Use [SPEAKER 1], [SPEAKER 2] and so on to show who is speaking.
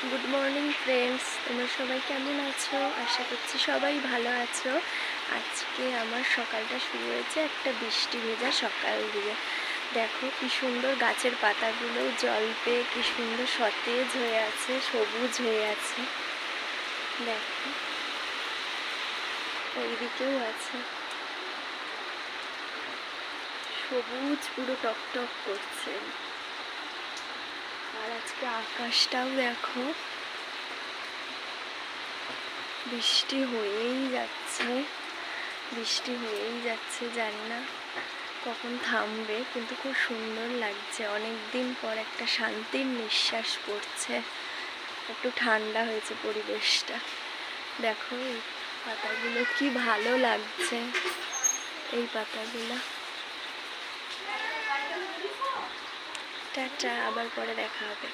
[SPEAKER 1] Good morning friends, তোমরা সবাই কেমন আছো? আশা করছি সবাই ভালো আছো। আজকে আমার সকালটা শুরু হয়েছে একটা বৃষ্টি ভেজা সকাল দিয়ে। দেখো কি সুন্দর গাছের পাতাগুলো জল পেয়ে কি সুন্দর সতেজ হয়ে আছে, সবুজ হয়ে আছে। দেখো ওইদিকেও আছে, সবুজ পুরো টকটক করছে। আর আজকে আকাশটাও দেখো, বৃষ্টি হয়েই যাচ্ছে, জানি না কখন থামবে, কিন্তু খুব সুন্দর লাগছে। অনেক দিন পর একটা শান্তির নিঃশ্বাস পড়ছে, একটু ঠান্ডা হয়েছে পরিবেশটা। দেখো এই পাতাগুলো কি ভালো লাগছে, এই পাতাগুলো। টাটা, আবার পরে দেখা হবে।